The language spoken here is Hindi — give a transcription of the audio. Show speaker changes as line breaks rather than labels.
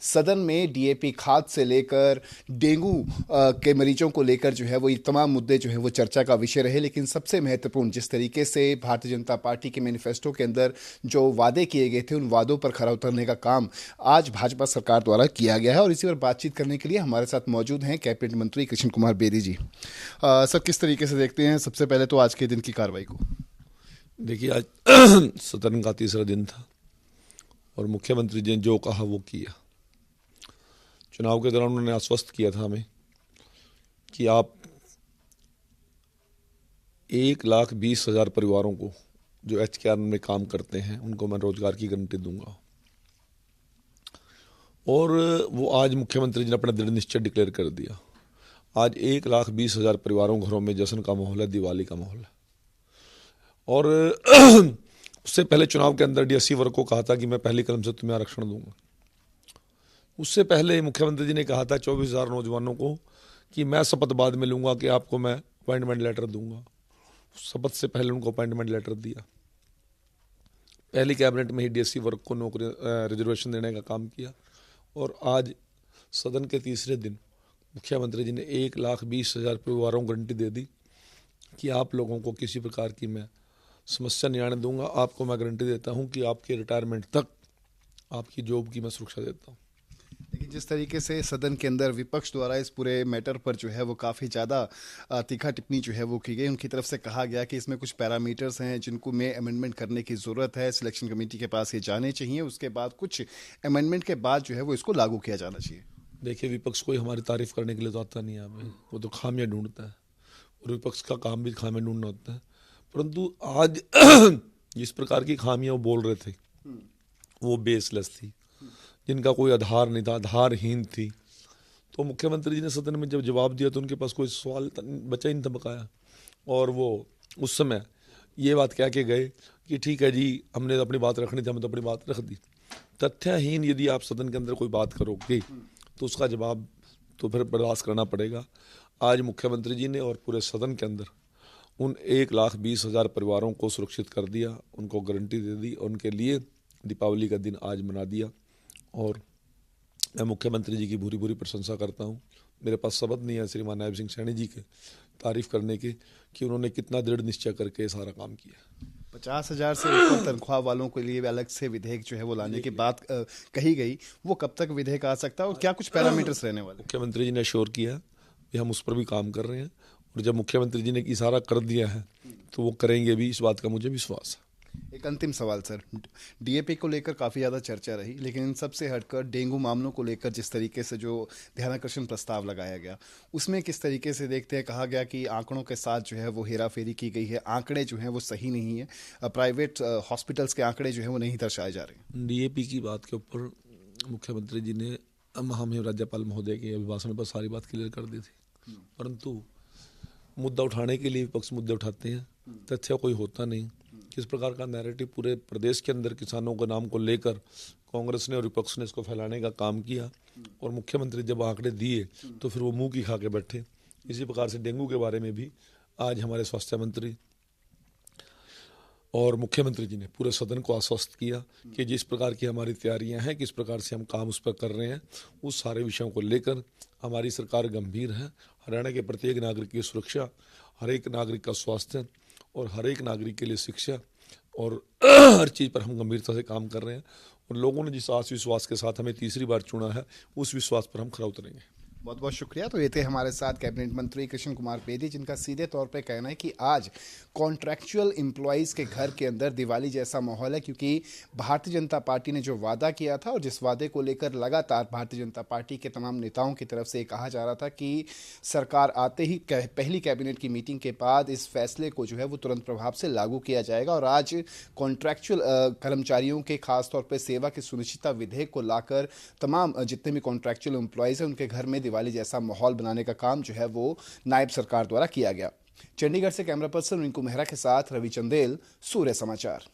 सदन में डीएपी खाद से लेकर डेंगू के मरीजों को लेकर जो है वो ये तमाम मुद्दे जो है वो चर्चा का विषय रहे। लेकिन सबसे महत्वपूर्ण जिस तरीके से भारतीय जनता पार्टी के मैनिफेस्टो के अंदर जो वादे किए गए थे उन वादों पर खरा उतरने का काम आज भाजपा सरकार द्वारा किया गया है। और इसी पर बातचीत करने के लिए हमारे साथ मौजूद हैं कैबिनेट मंत्री कृष्ण कुमार बेदी जी। सर, किस तरीके से देखते हैं सबसे पहले तो आज के दिन की कार्रवाई को?
देखिए, आज सदन का तीसरा दिन था और मुख्यमंत्री जी ने जो कहा वो किया। चुनाव के दौरान उन्होंने आश्वस्त किया था हमें कि आप 1,20,000 परिवारों को जो एचकेआर में काम करते हैं उनको मैं रोजगार की गारंटी दूंगा। और वो आज मुख्यमंत्री जी ने अपना दृढ़ निश्चय डिक्लेयर कर दिया। आज 1,20,000 परिवारों घरों में जश्न का माहौल है, दिवाली का माहौल है। और उससे पहले चुनाव के अंदर डीएससी वर्ग को कहा था कि मैं पहली कलम से तुम्हें आरक्षण दूंगा। उससे पहले मुख्यमंत्री जी ने कहा था 24,000 नौजवानों को कि मैं शपथ बाद में लूंगा कि आपको मैं अपॉइंटमेंट लेटर दूंगा। शपथ से पहले उनको अपॉइंटमेंट लेटर दिया। पहली कैबिनेट में ही डीएससी वर्ग को नौकरी रिजर्वेशन देने का काम किया। और आज सदन के तीसरे दिन मुख्यमंत्री जी ने 1,20,000 परिवारों को गारंटी दे दी कि आप लोगों को किसी प्रकार की मैं समस्या नहीं आने दूंगा। आपको मैं गारंटी देता हूं कि आपके रिटायरमेंट तक आपकी जॉब की मैं सुरक्षा देता हूं।
लेकिन जिस तरीके से सदन के अंदर विपक्ष द्वारा इस पूरे मैटर पर जो है वो काफ़ी ज़्यादा तीखा टिप्पणी जो है वो की गई, उनकी तरफ से कहा गया कि इसमें कुछ पैरामीटर्स हैं जिनको में अमेंडमेंट करने की ज़रूरत है, सिलेक्शन कमेटी के पास ये जाने चाहिए, उसके बाद कुछ अमेंडमेंट के बाद जो है वो इसको लागू किया जाना चाहिए।
देखिए, विपक्ष कोई हमारी तारीफ करने के लिए तो आता नहीं है, वो तो खामियां ढूंढता है और विपक्ष का काम भी खामियां ढूंढना होता है। परंतु आज जिस प्रकार की खामियां वो बोल रहे थे वो बेसलेस थी, जिनका कोई आधार नहीं था, आधारहीन थी। तो मुख्यमंत्री जी ने सदन में जब जवाब दिया तो उनके पास कोई सवाल बचा ही नहीं था बकाया। और वो उस समय ये बात कह के गए कि ठीक है जी, हमने अपनी बात रखनी थी, हमने तो अपनी बात रख दी। तथ्यहीन यदि आप सदन के अंदर कोई बात करोगे तो उसका जवाब तो फिर बर्दाश्त करना पड़ेगा। आज मुख्यमंत्री जी ने और पूरे सदन के अंदर उन 1,20,000 परिवारों को सुरक्षित कर दिया, उनको गारंटी दे दी और उनके लिए दीपावली का दिन आज मना दिया। और मैं मुख्यमंत्री जी की भूरी भूरी प्रशंसा करता हूँ। मेरे पास शब्द नहीं है श्रीमान नायब सिंह सैनी जी के तारीफ करने के कि उन्होंने कितना दृढ़ निश्चय करके सारा काम किया।
50,000 से ऊपर तनख्वाह वालों के लिए अलग से विधेयक जो है वो लाने की बात कही गई, वो कब तक विधेयक आ सकता है और क्या कुछ पैरामीटर्स रहने वाले?
मुख्यमंत्री जी ने श्योर किया कि हम उस पर भी काम कर रहे हैं और जब मुख्यमंत्री जी ने इशारा कर दिया है तो वो करेंगे भी, इस बात का मुझे विश्वास है।
एक अंतिम सवाल सर, डीएपी को लेकर काफ़ी ज़्यादा चर्चा रही, लेकिन इन सबसे हटकर डेंगू मामलों को लेकर जिस तरीके से जो ध्यानाकर्षण प्रस्ताव लगाया गया उसमें किस तरीके से देखते हैं? कहा गया कि आंकड़ों के साथ जो है वो हेरा फेरी की गई है, आंकड़े जो हैं वो सही नहीं है, प्राइवेट हॉस्पिटल्स के आंकड़े जो हैं वो नहीं दर्शाए जा रहे हैं।
डीएपी की बात के ऊपर मुख्यमंत्री जी ने महामहिम राज्यपाल महोदय के अभिभाषण पर सारी बात क्लियर कर दी थी। परंतु मुद्दा उठाने के लिए विपक्ष मुद्दे उठाते हैं, तथ्य कोई होता नहीं। किस प्रकार का नैरेटिव पूरे प्रदेश के अंदर किसानों के नाम को लेकर कांग्रेस ने और विपक्ष ने इसको फैलाने का काम किया और मुख्यमंत्री जब आंकड़े दिए तो फिर वो मुंह की खा के बैठे। इसी प्रकार से डेंगू के बारे में भी आज हमारे स्वास्थ्य मंत्री और मुख्यमंत्री जी ने पूरे सदन को आश्वस्त किया कि जिस प्रकार की हमारी तैयारियां हैं, किस प्रकार से हम काम उस पर कर रहे हैं, उस सारे विषयों को लेकर हमारी सरकार गंभीर है। हरियाणा के प्रत्येक नागरिक की सुरक्षा, हर एक नागरिक का स्वास्थ्य और हर एक नागरिक के लिए शिक्षा और हर चीज़ पर हम गंभीरता से काम कर रहे हैं। और लोगों ने जिस आत्म विश्वास के साथ हमें तीसरी बार चुना है उस विश्वास पर हम खरा उतरेंगे।
बहुत बहुत शुक्रिया। तो ये थे हमारे साथ कैबिनेट मंत्री कृष्ण कुमार बेदी, जिनका सीधे तौर पे कहना है कि आज कॉन्ट्रैक्चुअल एम्प्लॉयज़ के घर के अंदर दिवाली जैसा माहौल है, क्योंकि भारतीय जनता पार्टी ने जो वादा किया था और जिस वादे को लेकर लगातार भारतीय जनता पार्टी के तमाम नेताओं की तरफ से कहा जा रहा था कि सरकार आते ही पहली कैबिनेट की मीटिंग के बाद इस फैसले को जो है वो तुरंत प्रभाव से लागू किया जाएगा। और आज कॉन्ट्रैक्चुअल कर्मचारियों के खासतौर पर सेवा की सुनिश्चितता विधेयक को लाकर तमाम जितने भी कॉन्ट्रैक्चुअल एम्प्लॉयज़ हैं उनके घर में दिवाली जैसा माहौल बनाने का काम जो है वो नायब सरकार द्वारा किया गया। चंडीगढ़ से कैमरा पर्सन रिंकू मेहरा के साथ रवि चंदेल, सूर्य समाचार।